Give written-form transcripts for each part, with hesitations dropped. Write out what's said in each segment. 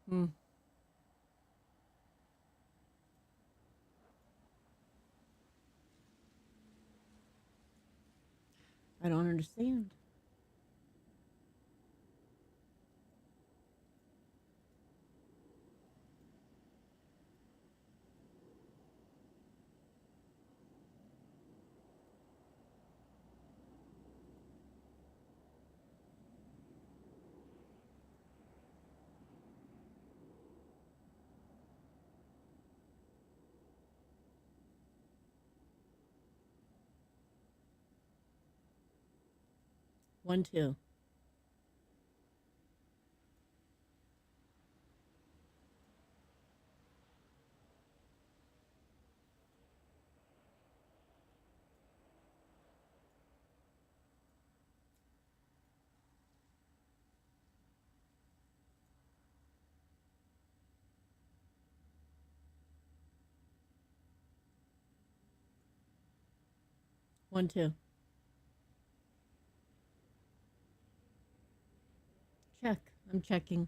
Hmm. I don't understand. One, two. One, two. Check. I'm checking.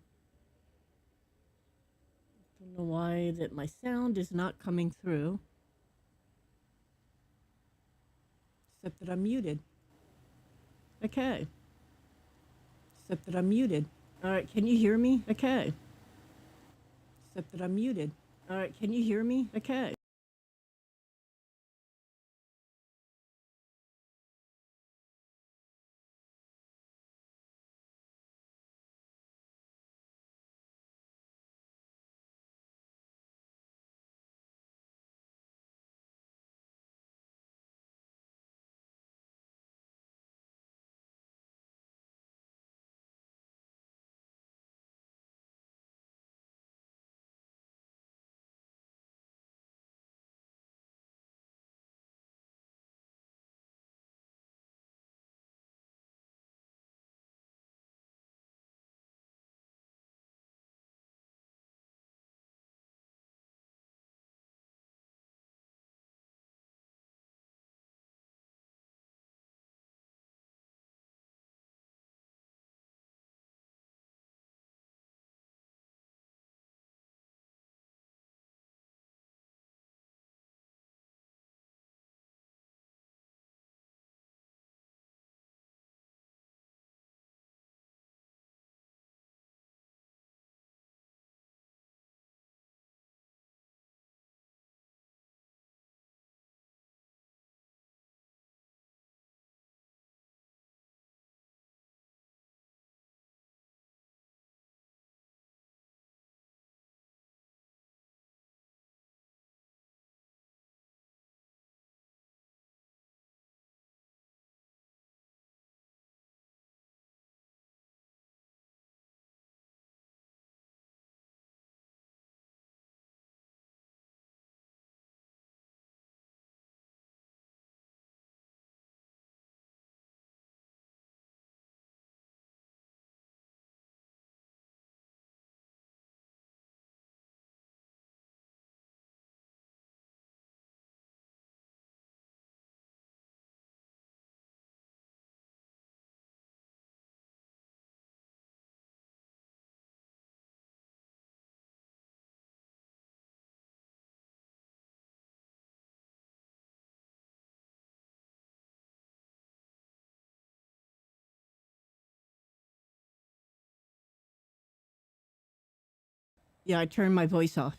Don't know why that my sound is not coming through, except that I'm muted. Okay. Except that I'm muted. All right. Can you hear me? Okay. Except that I'm muted. All right. Can you hear me? Okay. Yeah, I turned my voice off.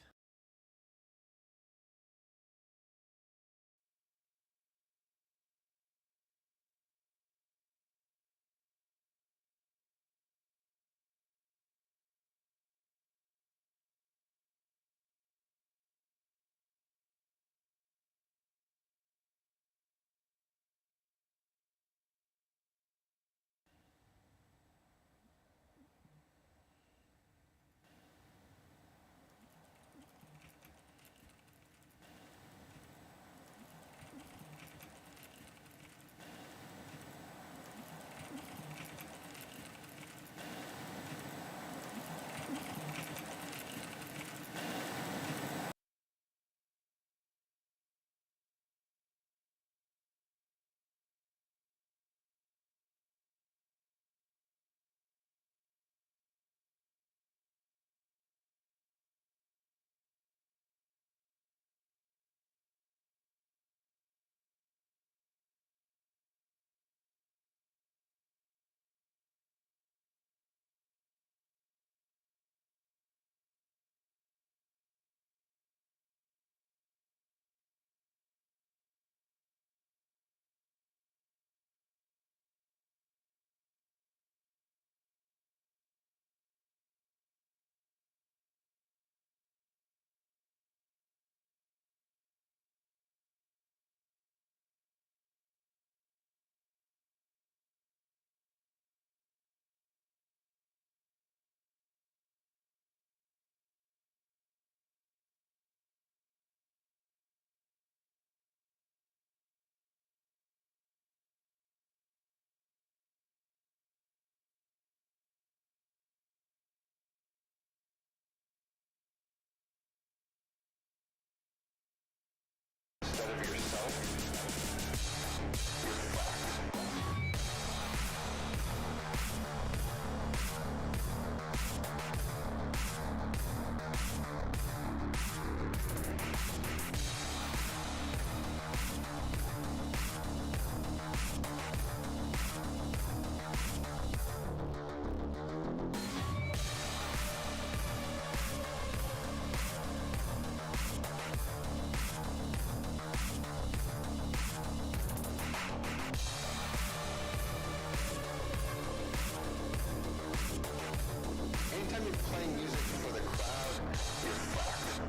Anytime you're playing music for the crowd, you're fucked.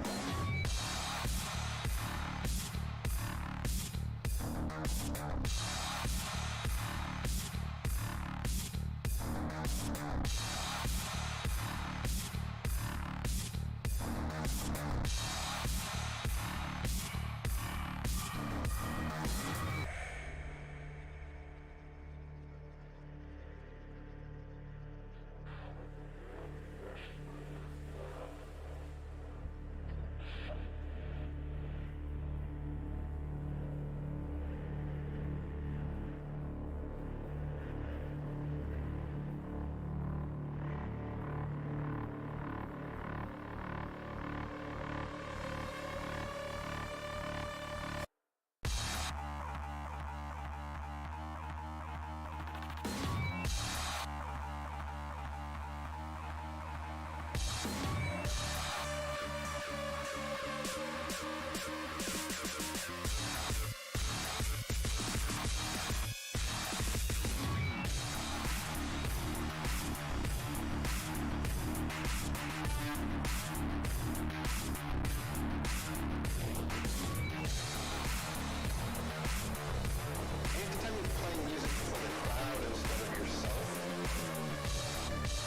Anytime you're playing music for the crowd instead of yourself,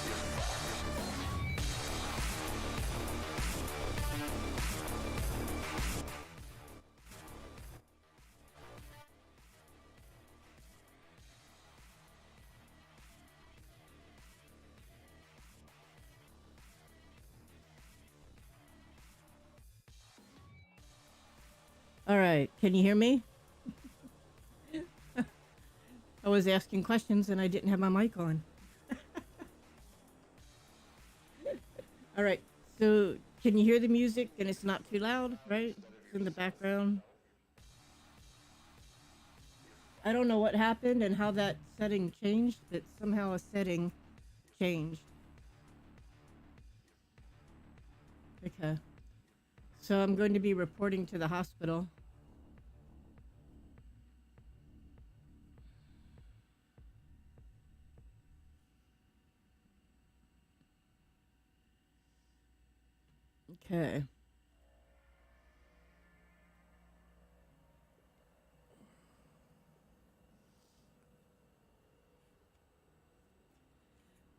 you're fucked. All right, can you hear me? I was asking questions and I didn't have my mic on. All right, so can you hear the music and it's not too loud, right? It's in the background. I don't know what happened and how that setting changed, but somehow a setting changed. Okay. So I'm going to be reporting to the hospital. Okay.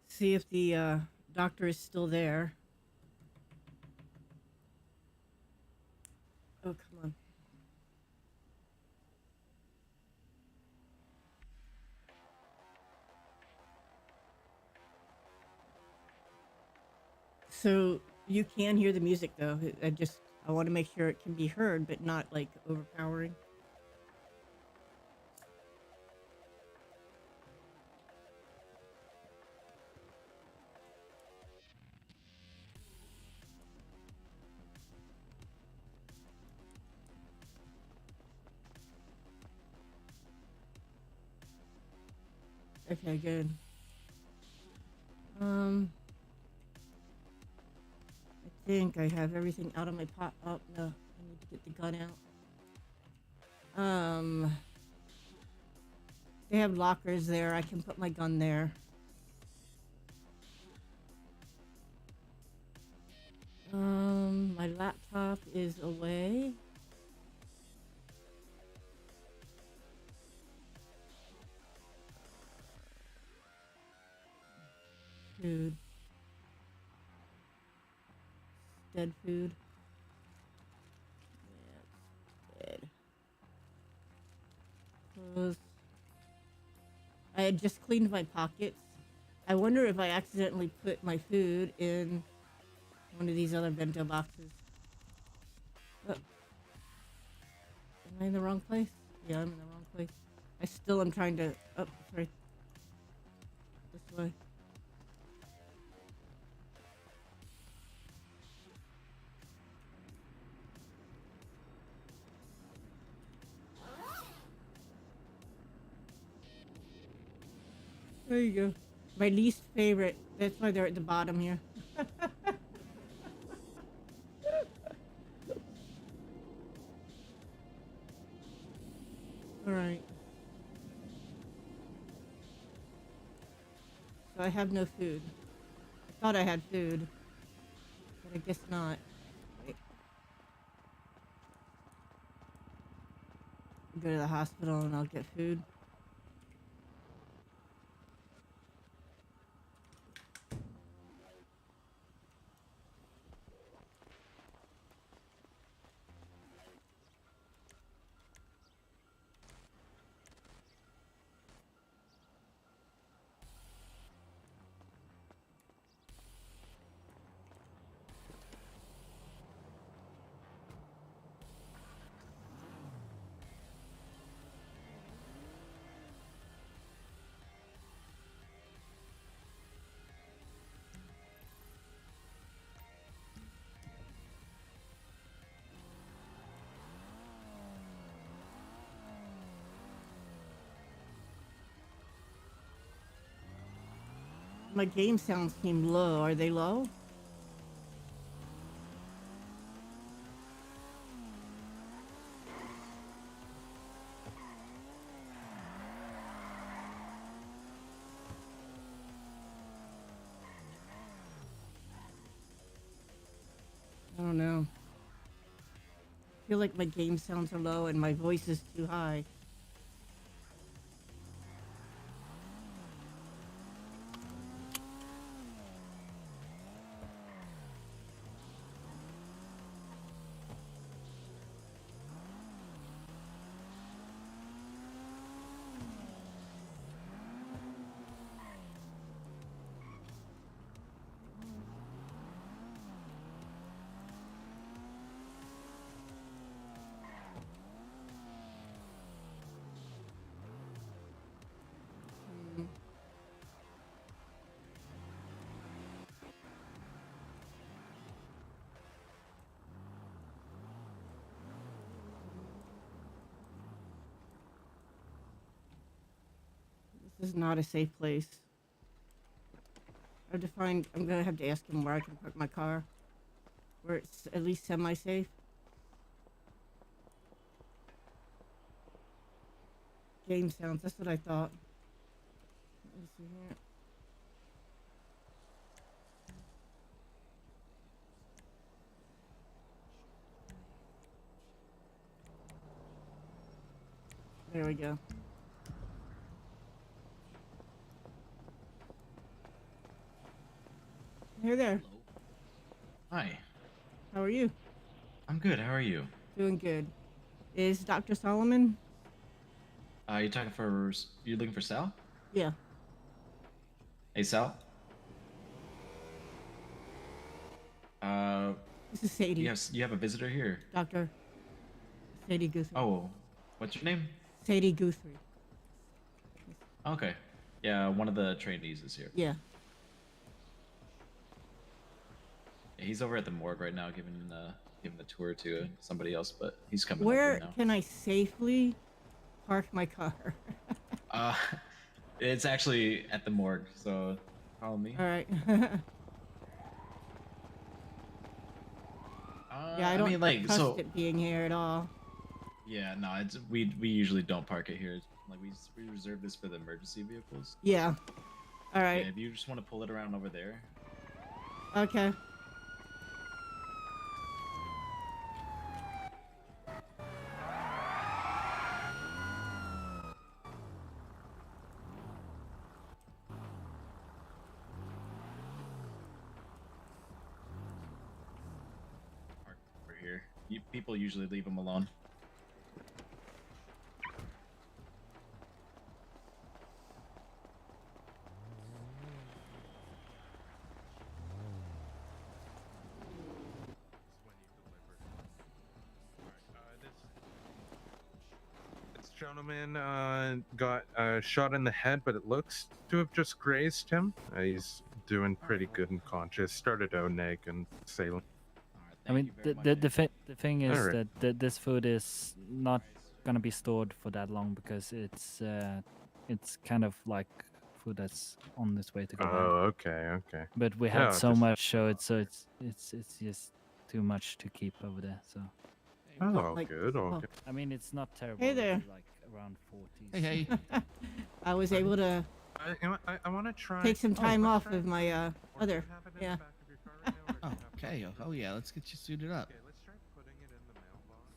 See if the doctor is still there. Oh, come on. So you can hear the music though. I want to make sure it can be heard, but not like overpowering. Okay, good. I think I have everything out of my pot. Oh no, I need to get the gun out. They have lockers there. I can put my gun there. My laptop is away. Food. Dead food. Yeah, it's dead. Clothes. I had just cleaned my pockets. I wonder if I accidentally put my food in one of these other bento boxes. Oh, am I in the wrong place? Yeah, I'm in the wrong place. I still am trying to... Oh, sorry. This way. There you go. My least favorite. That's why they're at the bottom here. Alright. So I have no food. I thought I had food, but I guess not. Wait. Go to the hospital and I'll get food. My game sounds seem low. Are they low? I don't know. I feel like my game sounds are low and my voice is too high. Mm. This is not a safe place. I have to find. I'm gonna have to ask him where I can park my car. where it's at least semi-safe. Game sounds. That's what I thought. Let me see here. There we go. Hey there. Hello. Hi. How are you? I'm good. How are you? Doing good. Is Dr. Solomon? You looking for Sal? Yeah. Hey, Sal. Uh, This is Sadie. you have a visitor here. Dr. Sati Guthrie. Oh, what's your name? Sati Guthrie. Okay. Yeah, one of the trainees is here. Yeah. He's over at the morgue right now, giving the tour to somebody else, but he's coming Where over now. can I safely park my car? Uh, it's actually at the morgue, so follow me. All right. Yeah, I don't mean, like, trust so it being here at all. yeah, no, it's we usually don't park it here. Like we reserve this for the emergency vehicles. Yeah. All Yeah, right. if you just want to pull it around over there. Okay. Park over here. People usually leave them alone. This gentleman got shot in the head, but it looks to have just grazed him. He's doing pretty good and conscious. Started out neg and sailing. I mean, the thing is Alright. that this food is not gonna be stored for that long because it's kind of like food that's on its way to go bad. Oh, okay, okay. But we Yeah, had so just- much showed, so it's just too much to keep over there. So Oh, all like- good, all oh. good. I mean, it's not terrible. Hey it's there. Like around 40s. Hey, hey. I was able to I want to try. take some time let's off try- of my or do you other. have it in the Yeah. back of your car right now, or do you have it Okay. on- Oh yeah. Let's get you suited up. Okay, let's try putting it in the mailbox.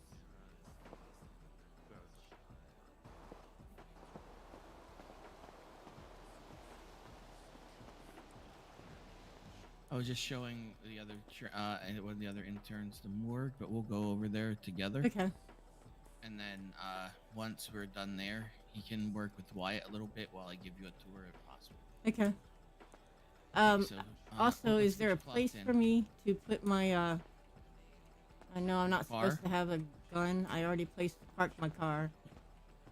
I was just showing the other and one of the other interns the morgue, but we'll go over there together. Okay. And then once we're done there, he can work with Wyatt a little bit while I give you a tour if possible. Okay. So, Also, let's is get there you a clocked place in. for me to put my I know I'm not supposed Car? to have a gun. I already parked my car.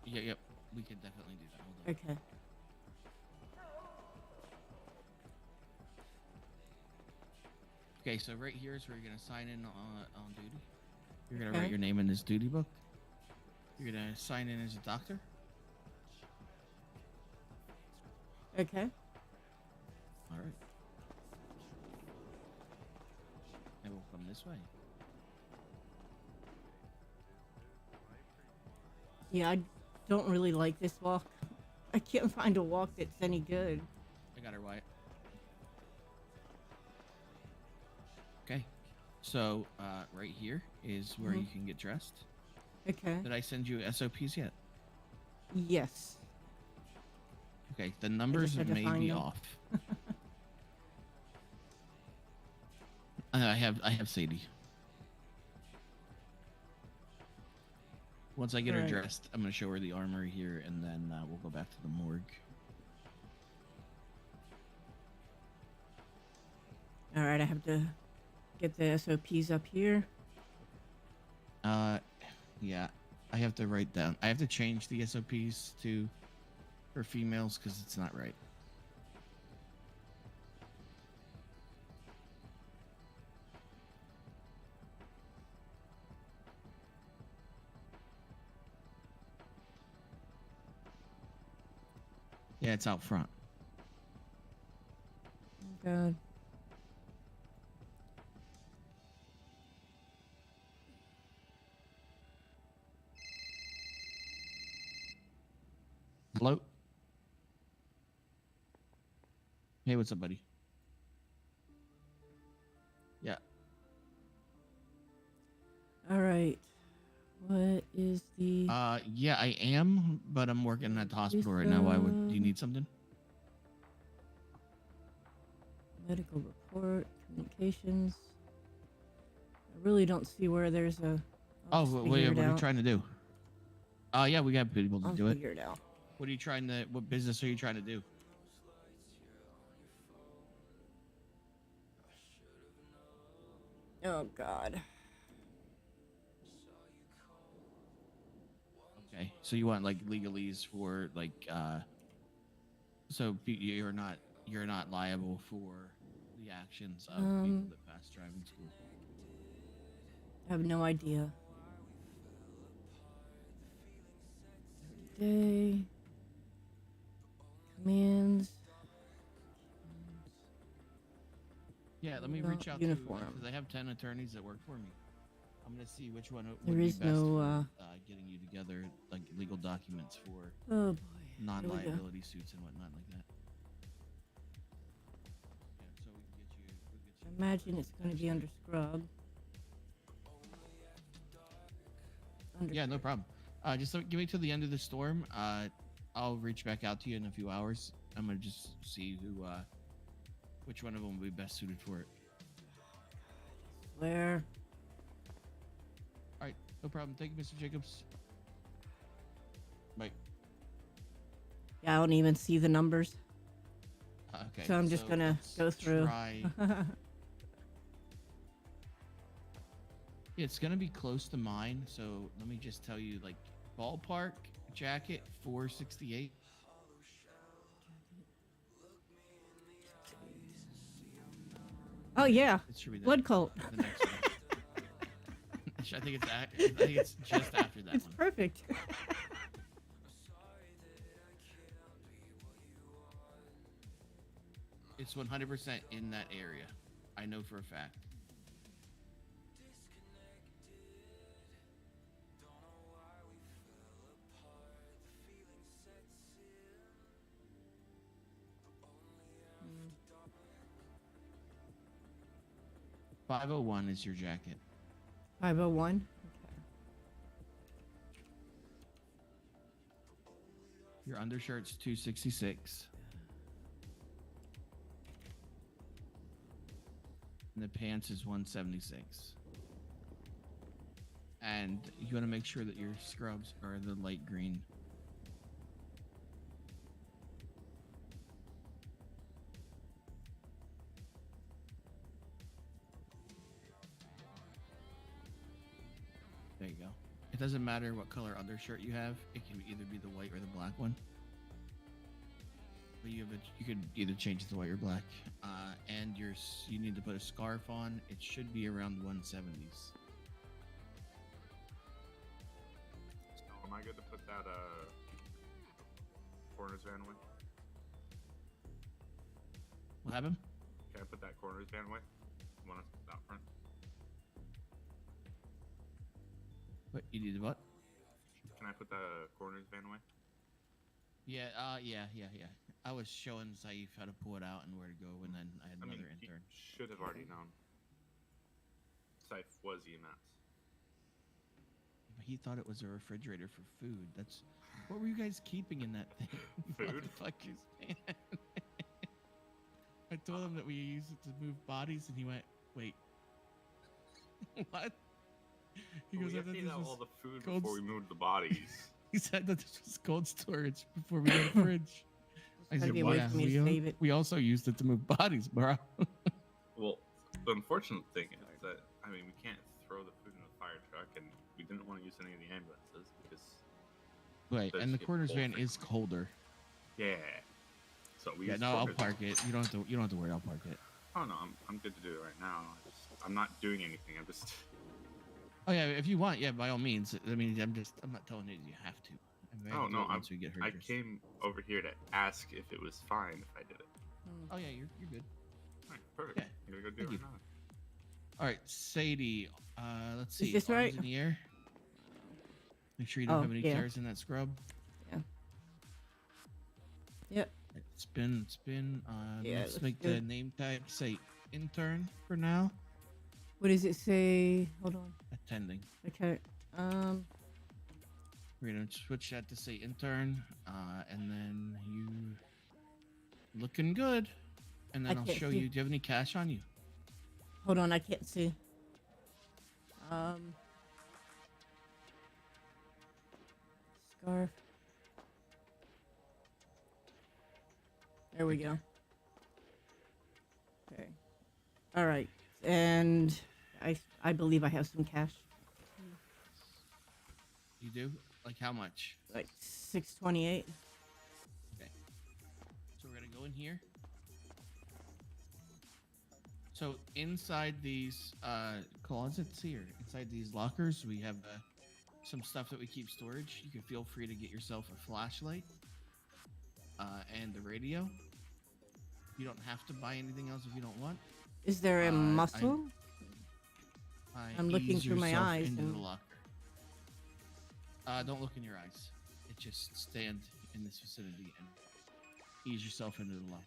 Yep. We could definitely do that. Hold on. Okay. Okay, so right here is where you're gonna sign in on duty. You're gonna Okay. write your name in this duty book. You're gonna sign in as a doctor. Okay. All right. And we'll come this way. Yeah, I don't really like this walk. I can't find a walk that's any good. I got her, Wyatt. Okay. So, right here is where you can get dressed. Okay. Did I send you SOPs yet? Yes. Okay, the numbers had to may find be them. off. I have Sadie. Once I get her Alright. dressed, I'm gonna show her the armory here, and then we'll go back to the morgue. All right, I have to get the SOPs up here. Yeah, I have to write down. I have to change the SOPs to for females because it's not right. Yeah, it's out front. Oh, God. Hello. Hey, what's up, buddy? Yeah. All right. What is the Yeah, I am, but I'm working at the hospital right now. Why would do you need something? medical report, communications? I really don't see where there's a. I'll Oh, just what figure are it you out. trying to do? Yeah, we got people to I'll do it. figure it out. What are you trying to? What business are you trying to do? Oh God. Okay, so you want like legalese for like so you're not liable for the actions of people that pass driving school. I have no idea. Day. Commands. Yeah, let me Well, reach out uniform. to because I have 10 attorneys that work for me. I'm gonna see which one would There be is best no, for getting you together like legal documents for Oh boy. Here we go. non-liability suits and whatnot like that. Yeah, so we can get you. I imagine it's going to be under scrub. Under Yeah, no problem. Just give me till the end of the storm. I'll reach back out to you in a few hours. I'm gonna just see which one of them will be best suited for it. Where? All right, no problem. Thank you, Mr. Jacobs. Bye. Yeah, I don't even see the numbers. Okay. So I'm just gonna let's go through. Try... It's gonna be close to mine, so let me just tell you, like, ballpark jacket 468. Oh yeah, It should be blood cult. the next one. I think it's just after that It's one. perfect. It's 100% in that area. I know for a fact. Mm. 501 is your jacket. 501. Okay. Your undershirt's 266. And the pants is 176. And you want to make sure that your scrubs are the light green. There you go. It doesn't matter what color undershirt you have. It can either be the white or the black one. But you could either change it to white or black. And you need to put a scarf on. It should be around 170s. So am I good to put that corners van away? What happened? Can I put that corners van away? One out front. What you need what? Can I put the corners van away? Yeah, yeah. I was showing Saif how to pull it out and where to go, and then I had I mean, another he intern. should have already known. Scythe was EMS. But he thought it was a refrigerator for food. That's what were you guys keeping in that thing? Food? Motherfuckers, man. I told him that we use it to move bodies, and he went, "Wait, what?" He Well, goes, we "I have thought to eat this out was." all the food cold before we moved the bodies. He said that this was cold storage before we got a fridge. I Gotta said, be a way "Yeah, for me to save it. we also used it to move bodies, bro." Well, the unfortunate thing is that, I mean, we can't throw the food in the fire truck, and we didn't want to use any of the ambulances because, Right, Does and the get quarters cold van is frequently. colder. yeah. So we Yeah, use no, I'll corners. park it. You don't have to worry. I'll park it. Oh no, I'm good to do it right now. I'm not doing anything. I'm just. Oh yeah, if you want, yeah, by all means. I mean, I'm not telling you have to. I Oh no, once we get hurt. I came over here to ask if it was fine if I did it. Hmm. Oh yeah, you're good. All right, perfect. Yeah, I'm gonna go do thank it you. right now. All right, Sadie. Let's see. this Arms right? in the air. Make sure you don't Oh, have any yeah. tears in that scrub. Yeah. Yep. It's been. Yeah, Let's looks make the good. name tag say intern for now. What does it say? Hold on. Attending. Okay. We're gonna switch that to say intern, and then you looking good. And then I I'll can't show see. you. Do you have any cash on you? Hold on. I can't see. Um. Scarf. There we go. Okay. All right. And I believe I have some cash. You do? Like how much? Like 628. Okay. So we're gonna go in here. So inside these closets here, inside these lockers, we have some stuff that we keep storage. You can feel free to get yourself a flashlight and the radio. You don't have to buy anything else if you don't want. Is there a muscle? I'm looking Ease through my yourself eyes into and- the locker. Don't look in your eyes. It just stand in this vicinity and ease yourself into the locker.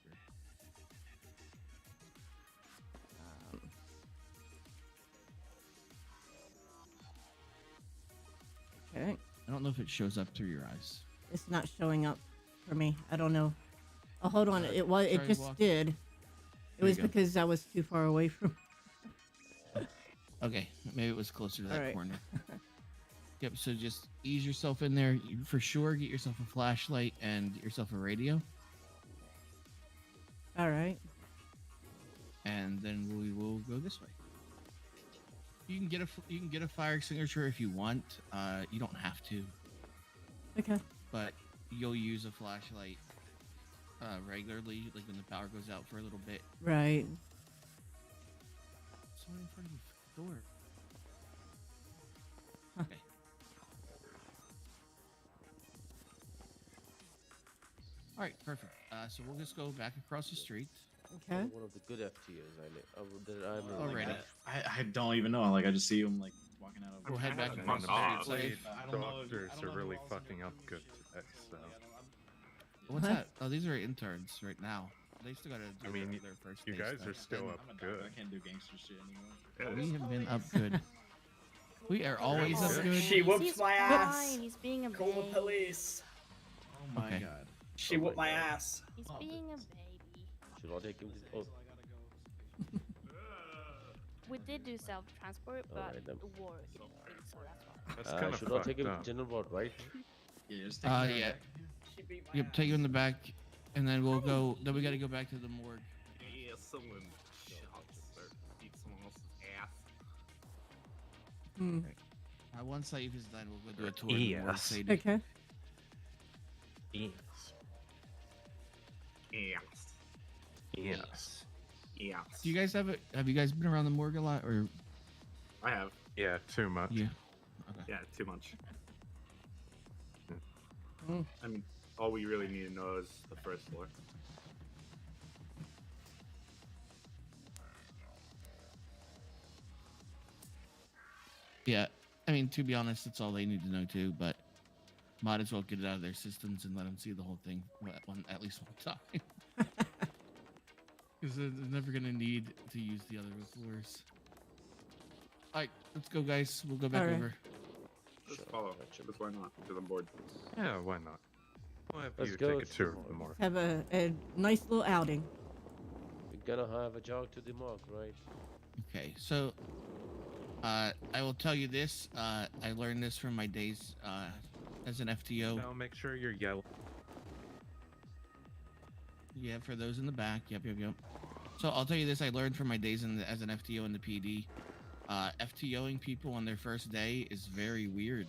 Okay. I don't know if it shows up through your eyes. It's not showing up for me. I don't know. Oh, hold on. Try- It was. It try just walking. did. It There you was go. because I was too far away from. Okay, maybe it was closer to that Alright. corner. Yep, so just ease yourself in there. You, for sure, get yourself a flashlight and get yourself a radio. All right. And then we will go this way. You can get a fire extinguisher if you want. You don't have to, Okay. but you'll use a flashlight regularly, like when the power goes out for a little bit. Right. Someone in front of the door. Huh. Okay. All right, perfect. So we'll just go back across the street. Okay. One of the good FTAs that I'm in. Alrighty. I don't even know. Like I just see him like walking out of. We'll head back And across the off. street. honestly, I don't know if- doctors I don't are know who really else are fucking up doing good shit. today, so. What's What? that? Oh, these are interns right now. They still gotta do I mean, their first you day guys stuff. are still I'm up a doctor. good. I can't do gangster shit anymore. Yeah, We have been up good. We are always up good. good. She whooped He's my fine. ass. He's being a Call the baby. police. Oh my Okay. god. She Oh my whooped my God. ass. He's Oh, being a baby. Should I take him to... Oh, We did do self-transport, but Alright, then. the war didn't win, so that's why. That's kind of should I take fucked him to up. general ward, right? Yeah, just take care of Yeah. that. She beat my Yep, ass. take you in the back, and then we'll go. Then we gotta go back to the morgue. Yeah, someone shot or beat someone else's ass. Hmm. Once save is done, we'll go do a tour of the morgue. Yes. Sadie. Okay. Yes. Yes. Yes. Yes. Do you guys have you guys been around the morgue a lot, or I have. Yeah, too much. yeah? Yeah, too much. Mm. I mean, all we really need to know is the first floor. Yeah. I mean, to be honest, that's all they need to know too. But might as well get it out of their systems and let them see the whole thing at least one time. Because they're never gonna need to use the other floors. All right, let's go, guys. We'll go back All right. over. Just follow. Because why not? Because I'm bored. Yeah, why not? We'll have Let's you go take a to tour the of the morgue. Have a nice little outing. We're gonna have a jog to the morgue, right? Okay, so I will tell you this. I learned this from my days as an FTO. Now make sure you're yellow. Yeah, for those in the back. Yep. So I'll tell you this. I learned from my days as an FTO in the PD. FTOing people on their first day is very weird.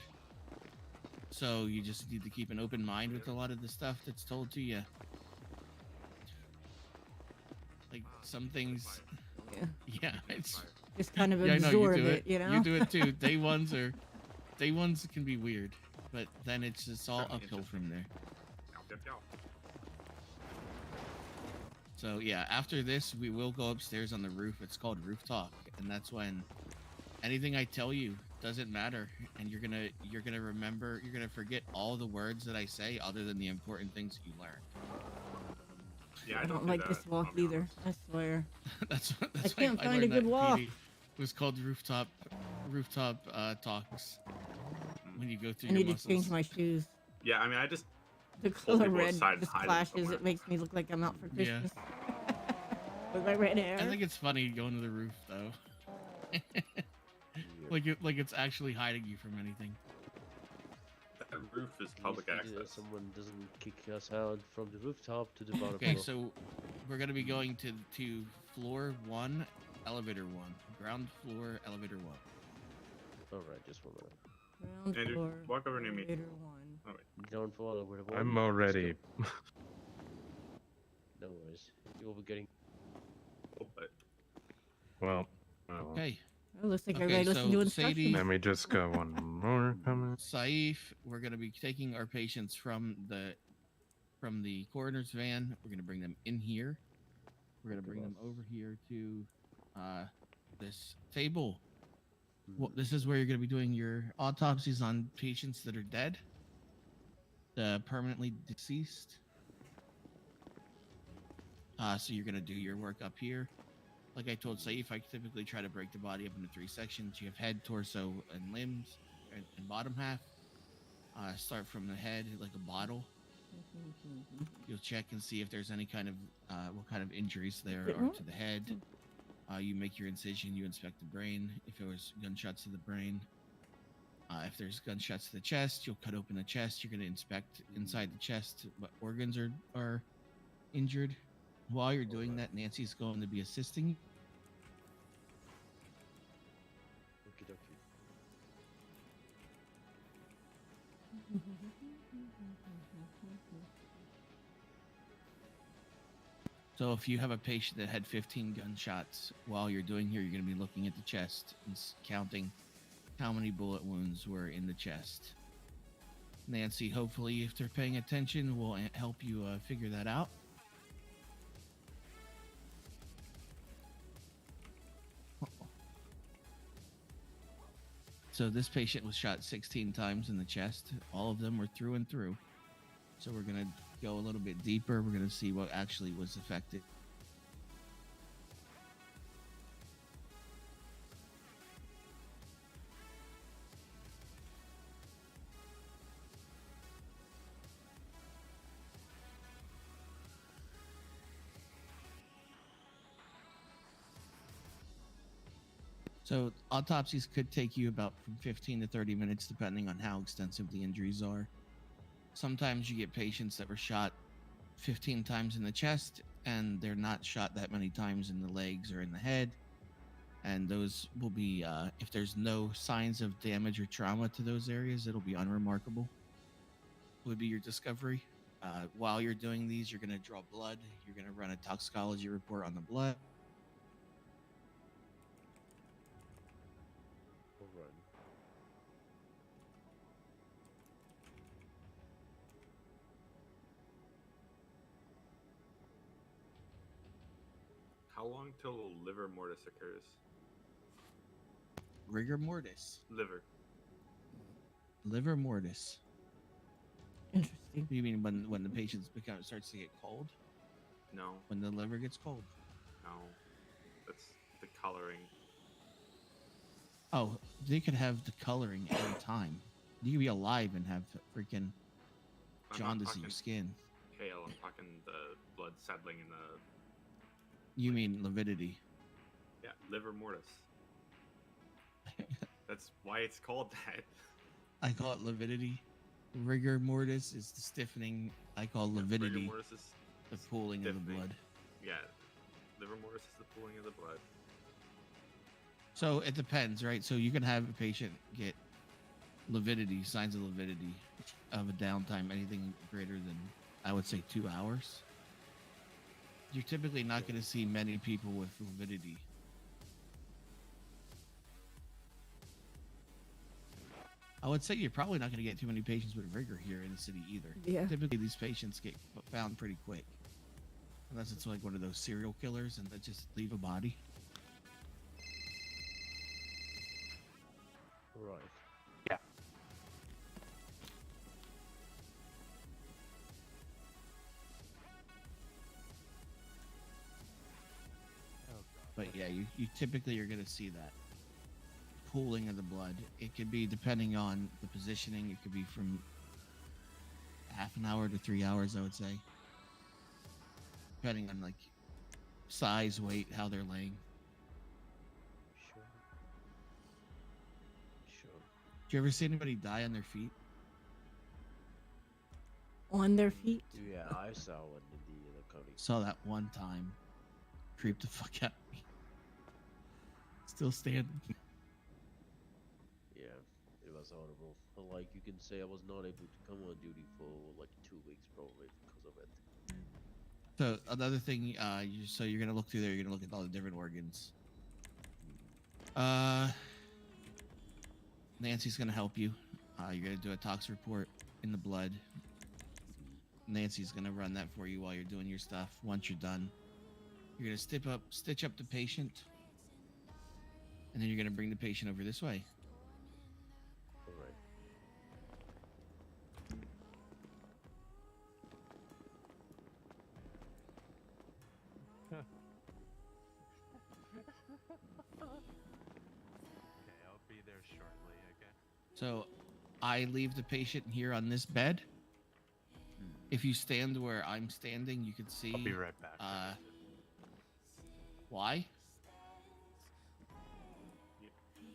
So you just need to keep an open mind with a lot of the stuff that's told to you. Like some things. Yeah. Yeah, it's. Just kind of Yeah, I know absorb you do it, you know? You do it too. Day ones can be weird, but then it's just all uphill from there. So yeah, after this, we will go upstairs on the roof. It's called roof talk, and that's when anything I tell you doesn't matter, and you're gonna remember. You're gonna forget all the words that I say, other than the important things that you learn. Yeah, I don't do like that, this walk I'll be either. honest. I swear. that's why can't I find a learned good that in walk. PD. It was called rooftop talks. When you go through I your need to muscles. change my shoes. Yeah, I mean, I just The pull color people red aside and just hide them clashes. somewhere. It makes me look like I'm out for Yeah. Christmas. With my red hair. I think it's funny going to the roof though. like it's actually hiding you from anything. That roof is public access. Someone doesn't kick us out from the rooftop to the bottom Okay, floor. so we're gonna be going to floor 1, elevator 1, ground floor, elevator 1. All right, just one minute. Ground Andrew, floor. walk over near me. Elevator 1. Ground floor, elevator 1. I'm let's already. go. No worries. You will be getting. Oh, but Well. Okay, Oh, looks like Okay, everybody listened so to instructions. Sadie- Let me just go one more comment. Saif, we're gonna be taking our patients from the coroner's van. We're gonna bring them in here. We're gonna bring them over here to this table. Well, this is where you're gonna be doing your autopsies on patients that are dead, permanently deceased. So you're gonna do your work up here. Like I told Saif, I typically try to break the body up into 3 sections. You have head, torso, and limbs, and bottom half. Start from the head, like a bottle. You'll check and see if there's any kind of what kind of injuries there are to the head. You make your incision. You inspect the brain. If there was gunshots to the brain, if there's gunshots to the chest, you'll cut open the chest. You're going to inspect inside the chest what organs are injured. While you're doing that, Nancy's going to be assisting. Okie dokie. So if you have a patient that had 15 gunshots, while you're doing here, you're going to be looking at the chest and counting how many bullet wounds were in the chest. Nancy, hopefully, if they're paying attention, will help you figure that out. So this patient was shot 16 times in the chest. All of them were through and through. So we're going to go a little bit deeper. We're going to see what actually was affected. So autopsies could take you about from 15 to 30 minutes, depending on how extensive the injuries are. Sometimes you get patients that were shot 15 times in the chest, and they're not shot that many times in the legs or in the head. And those will be, if there's no signs of damage or trauma to those areas, it'll be unremarkable, would be your discovery. While you're doing these, you're going to draw blood. You're going to run a toxicology report on the blood. All right. How long till liver mortis occurs? Rigor mortis. Liver. Mortis. Interesting. You mean when the patient starts to get cold? No, When the liver gets cold? no. That's the coloring. Oh, they could have the coloring every time. You could be alive and have freaking I'm not jaundice in talking your skin. pale. I'm talking the blood settling in the You mean lividity. liver mortis. That's why it's called that. I call it lividity. Rigor mortis is the stiffening. I call Rigor lividity mortis is the pooling of the stiffening. blood. Yeah, liver mortis is the pooling of the blood. So it depends, right? So you can have a patient get lividity, signs of lividity, of a downtime, anything greater than, I would say, 2 hours. You're typically not going to see many people with lividity. I would say you're probably not going to get too many patients with rigor here in the city either. Yeah. Typically, these patients get found pretty quick. Unless it's like one of those serial killers and they just leave a body. Right. you typically are gonna see that pooling of the blood. It could be depending on the positioning. It could be from half an hour to 3 hours, I would say, depending on like size, weight, how they're laying. Sure. Sure. Do you ever see anybody die on their feet? On their feet. Yeah, I saw one in the county. Saw that one time. Creeped the fuck out of me. Still standing. Yeah, it was horrible. Like, you can say I was not able to come on duty for like 2 weeks probably because of it. So another thing, so you're gonna look through there. You're gonna look at all the different organs. Nancy's gonna help you. You're gonna do a tox report in the blood. Nancy's gonna run that for you while you're doing your stuff. Once you're done, you're gonna stitch up the patient, and then you're gonna bring the patient over this way. All right. Okay, I'll be there shortly. Okay. So, I leave the patient here on this bed. If you stand where I'm standing, you can see. I'll be right back. Why?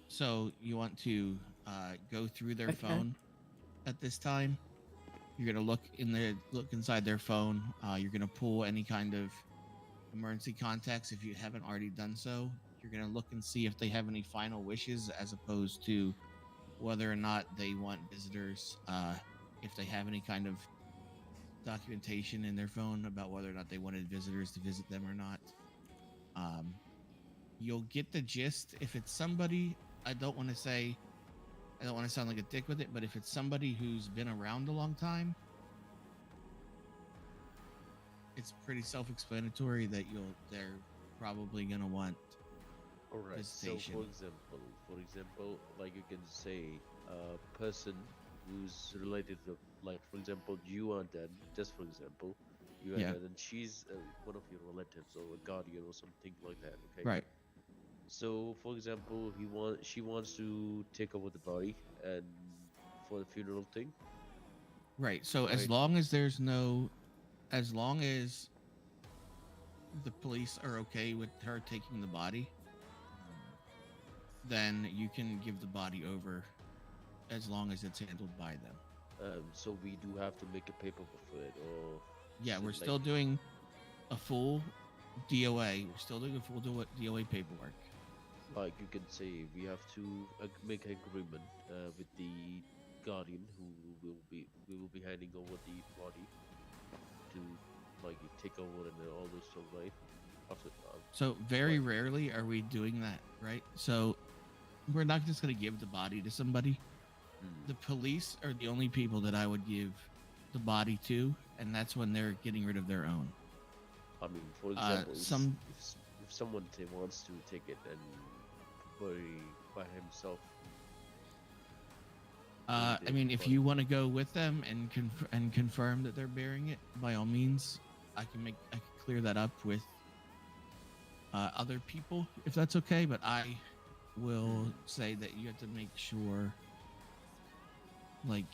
So you want to go through their Okay. phone at this time. You're gonna look inside their phone. You're gonna pull any kind of emergency contacts if you haven't already done so. You're gonna look and see if they have any final wishes, as opposed to whether or not they want visitors. If they have any kind of documentation in their phone about whether or not they wanted visitors to visit them or not. You'll get the gist. If it's somebody, I don't want to sound like a dick with it, but if it's somebody who's been around a long time, it's pretty self-explanatory that they're probably gonna want All right. So visitation. for example, like you can say a person who's related to, like, for example, you are dead. Just for example, you are Yeah. dead, and she's one of your relatives or a guardian or something like that. Okay. Right. So, for example, she wants to take over the body and for the funeral thing. Right. So as Right. long as the police are okay with her taking the body, then you can give the body over, as long as it's handled by them. So we do have to make a paperwork for it, or Yeah, is we're it still doing a full DOA. We're still doing a full DOA paperwork. like you can say we have to make an agreement with the guardian who we will be handing over the body to, like, take over and all those stuff, right? After So very Right. rarely are we doing that, right? So we're not just going to give the body to somebody. The police are the only people that I would give the body to, and that's when they're getting rid of their own. I mean, for example, if someone wants to take it and bury by himself, I mean, if you want to go with them and confirm that they're burying it, by all means, I can clear that up with other people if that's okay. But I will say that you have to make sure, like,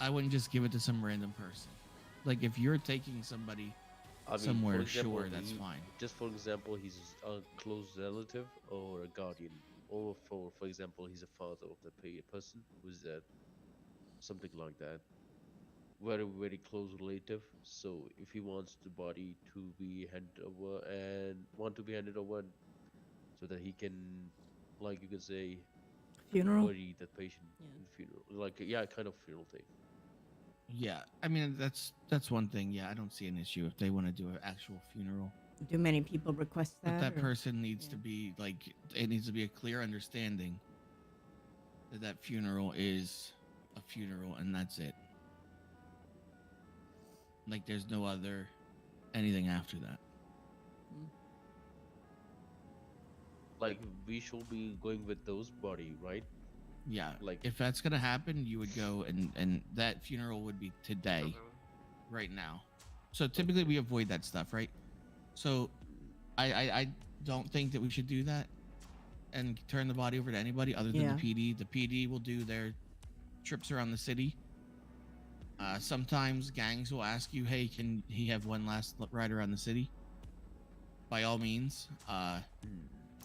I wouldn't just give it to some random person. Like, if you're taking somebody I mean, somewhere, for example, sure, that's fine. Just for example, he's a close relative or a guardian, or for example, he's a father of the person who's dead, something like that. Very very close relative. So if he wants the body to be handed over so that he can, like you can say, Funeral. bury the patient in funeral, like, yeah, kind of funeral thing. Yeah, I mean, that's one thing. Yeah, I don't see an issue if they want to do an actual funeral. Do many people request But that? that or- person needs yeah. to be, like, it needs to be a clear understanding that that funeral is a funeral and that's it. Like, there's no other anything after that. Like, we should be going with those body, right? Yeah, Like, if that's gonna happen, you would go and that funeral would be today, right now. So typically we avoid that stuff, right? So I don't think that we should do that and turn the body over to anybody other than Yeah. the PD. The PD will do their trips around the city. Sometimes gangs will ask you, hey, can he have one last ride around the city? By all means,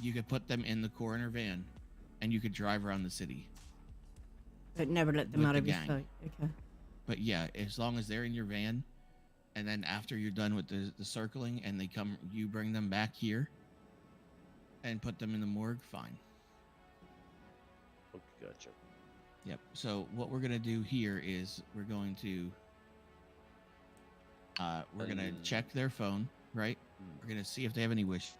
you could put them in the coroner van and you could drive around the city. But never let them With out the of your gang. sight. Okay. But yeah, as long as they're in your van, and then after you're done with the circling and they come, you bring them back here and put them in the morgue, fine. Okay, gotcha. Yep. So what we're gonna do here is we're gonna check their phone, right? We're gonna see if they have any wish.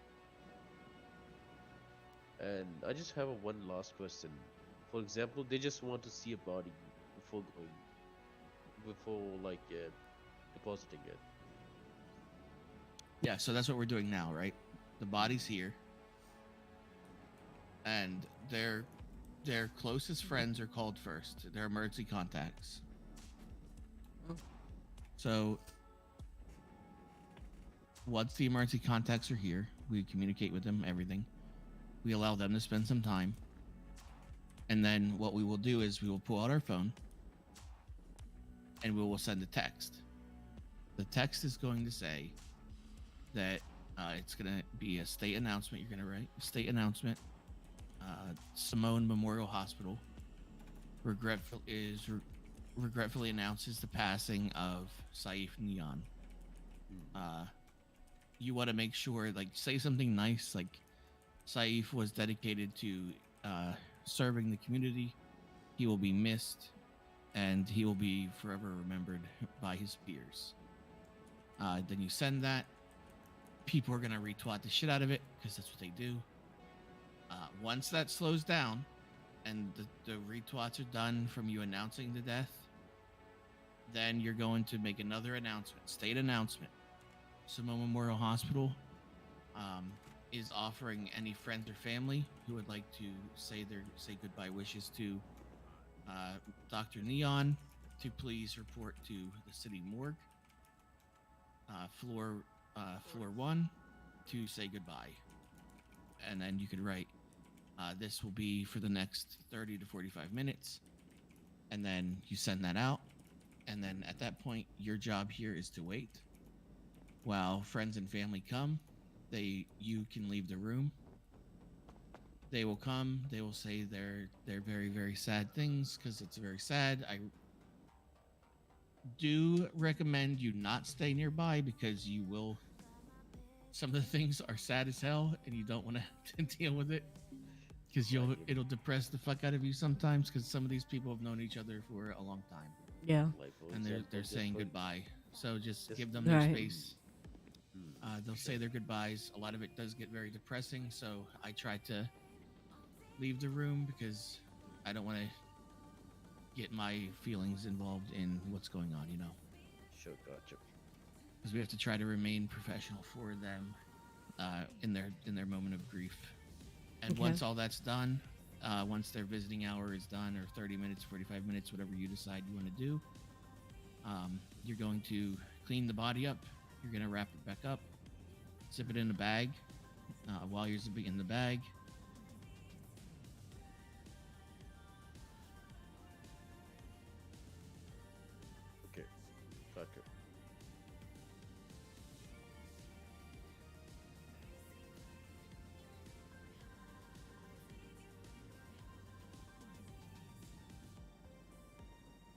And I just have one last question. For example, they just want to see a body before depositing it. Yeah. So that's what we're doing now, right? The body's here, and their closest friends are called first. Their emergency contacts. So once the emergency contacts are here, we communicate with them, everything. We allow them to spend some time. And then what we will do is we will pull out our phone and we will send a text. The text is going to say that it's going to be a state announcement. You're going to write a state announcement. Simone Memorial Hospital regretfully announces the passing of Saif Neon. You want to make sure, like, say something nice, like Saif was dedicated to serving the community. He will be missed, and he will be forever remembered by his peers. Then you send that. People are gonna retweet the shit out of it because that's what they do. Once that slows down, and the retweets are done from you announcing the death, then you're going to make another announcement, state announcement. Simone Memorial Hospital is offering any friends or family who would like to say goodbye wishes to Dr. Neon to please report to the city morgue, floor 1, to say goodbye. And then you could write, this will be for the next 30 to 45 minutes. And then you send that out. And then at that point, your job here is to wait while friends and family come. You can leave the room. They will come. They will say their very, very sad things because it's very sad. I do recommend you not stay nearby because you will. Some of the things are sad as hell, and you don't want to have to deal with it because it'll depress the fuck out of you sometimes because some of these people have known each other for a long time. Yeah. Like, for And example, they're just saying for- goodbye. So just just- give them their Right. space. They'll say their goodbyes. A lot of it does get very depressing, so I try to leave the room because I don't want to get my feelings involved in what's going on, you know. Sure, gotcha. Because we have to try to remain professional for them in their moment of grief. And Okay. once all that's done, once their visiting hour is done, or 30 minutes, 45 minutes, whatever you decide you want to do, you're going to clean the body up. You're going to wrap it back up, zip it in a bag. While you're zipping in the bag, Okay, gotcha.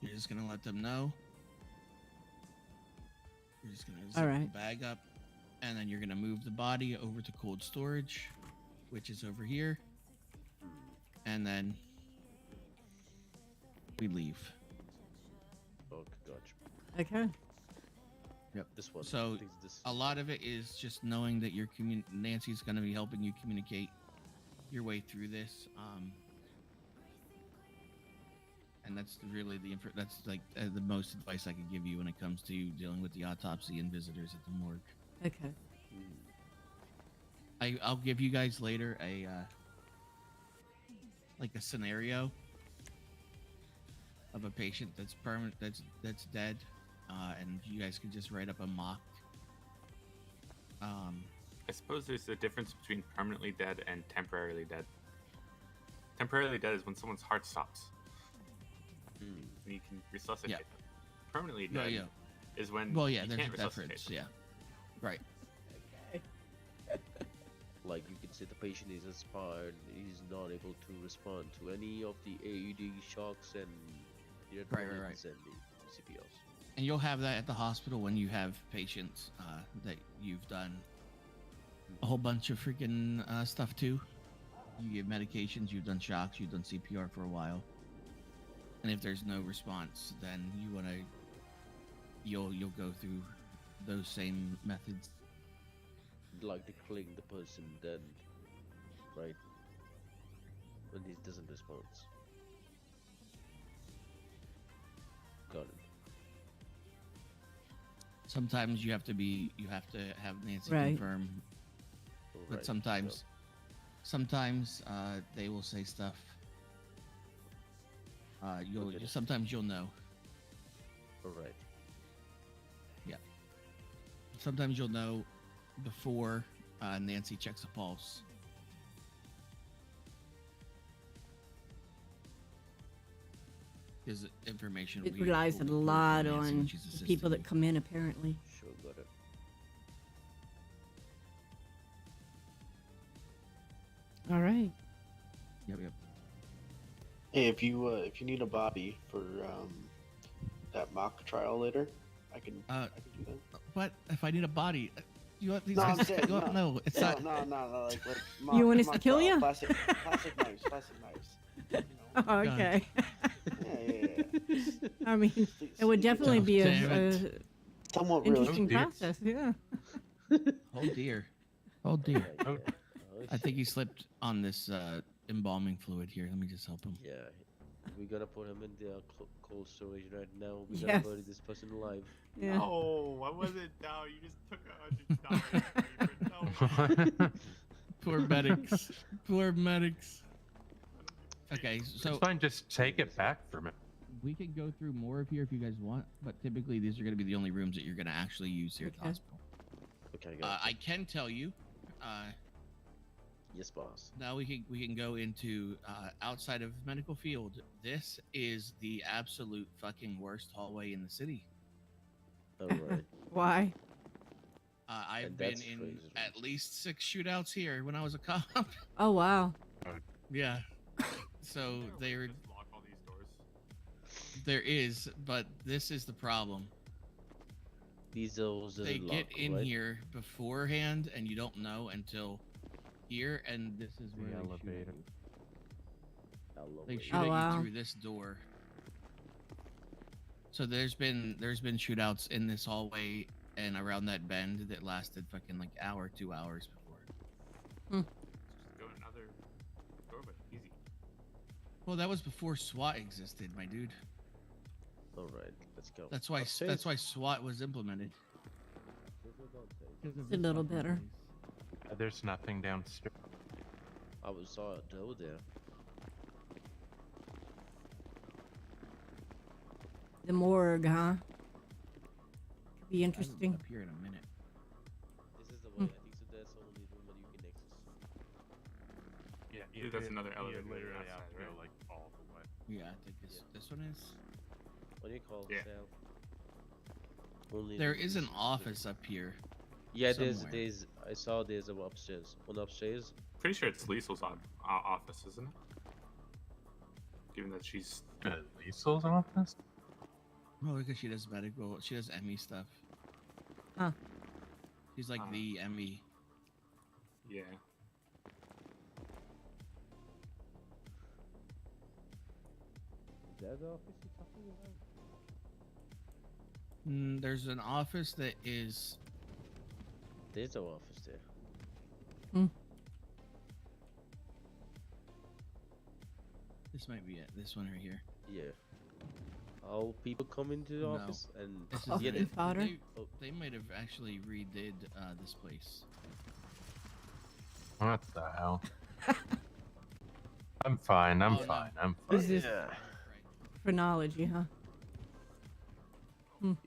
you're just going to let them know. You're just going to zip All right. the bag up, and then you're going to move the body over to cold storage, which is over here. And then we leave. Okay, gotcha. Okay. This one. So, I think this. A lot of it is just knowing that Nancy's going to be helping you communicate your way through this. And that's really that's like the most advice I could give you when it comes to dealing with the autopsy and visitors at the morgue. Okay. I'll give you guys later a scenario of a patient that's permanent, that's dead, and you guys can just write up a mock I suppose there's a difference between permanently dead and temporarily dead. Temporarily dead is when someone's heart stops. And you can resuscitate them. Permanently dead is when Well, yeah, you there's can't a resuscitate difference. them. Yeah. Right. Like you can say the patient is expired, he's not able to respond to any of the AED shocks and the Right. adrenals and the CPRs. And you'll have that at the hospital when you have patients that you've done a whole bunch of freaking stuff to. You give medications, you've done shocks, you've done CPR for a while. And if there's no response, then you'll go through those same methods. Like declaring the person dead, right? When he doesn't respond. Got it. Sometimes you have to have Nancy Right. confirm, but Right, sometimes they will say stuff. Sometimes you'll know. Alright. Sometimes you'll know before Nancy checks a pulse. Because information It will be- relies will a be forwarded to lot Nancy when on she's the people assisting that you. come in, apparently. Sure, got it. All right. Yep. Hey, if you need a body for that mock trial later, I can do that. But if I need a body, you want these No, I'm guys? saying, You want- no. no, it's No, not. no, like You want us mock to kill trial, you? Plastic knives, You know? Oh, okay. Yeah. I mean, Please, it would you can definitely tell. be Damn a it. Somewhat interesting realistic. process. Yeah. Oh dear. Oh dear. Oh, I think he slipped on this embalming fluid here. Let me just help him. yeah. We're gonna put him in the cold storage right now. We're Yes. gonna bury this person alive. Yeah. No, I wasn't down. You just took $100. No. Poor medics. Poor medics. Okay, so It's fine. Just take it back from it. we can go through more of here if you guys want, but typically these are going to be the only rooms that you're going to actually use here at the Okay. hospital. Okay, got I can tell you, yes, boss. now we can go into outside of medical field. This is the absolute fucking worst hallway in the city. Alright. Why? I've And been that's in crazy. at least 6 shootouts here when I was a cop. Oh, wow. Yeah. So There lock all these doors. there is, but this is the problem. These doors are They locked, get in right? here beforehand, and you don't know until here, and this is where The they shoot at elevator. you. Hello, They wait. shoot Oh, at you wow. through this door. So there's been shootouts in this hallway and around that bend that lasted fucking like hour, 2 hours before. Just go another doorway. Easy. Well, that was before SWAT existed, my dude. Alright, let's go. That's why Upstairs. SWAT was implemented. It's a little better. There's nothing downstairs. I saw a door there. The morgue, huh? Could be I will interesting. Up here in a minute. This is the way. I think so. That's the only room that you can access. Yeah, Dude, that's another elevator You literally outside, have to go right? like all the way. Yeah, I think this one is. What do you call Yeah. Sal? Only There the is an police office up here. Yeah, somewhere. there's. I saw there's one upstairs. One upstairs. Pretty sure it's Liesel's office, isn't it? Given that she's Liesel's office? Oh, because she does medical. She does ME stuff. Huh. She's like the E. ME. yeah. Is that the office you're talking about? There's an office that is. There's no office there. This might be it. This one right here. Yeah. All people come into the No. office and This Oh, is get it. it. fodder? They might have actually redid this place. What the hell? I'm fine. I'm Oh, no. fine. I'm fine. This is Right. phrenology, huh?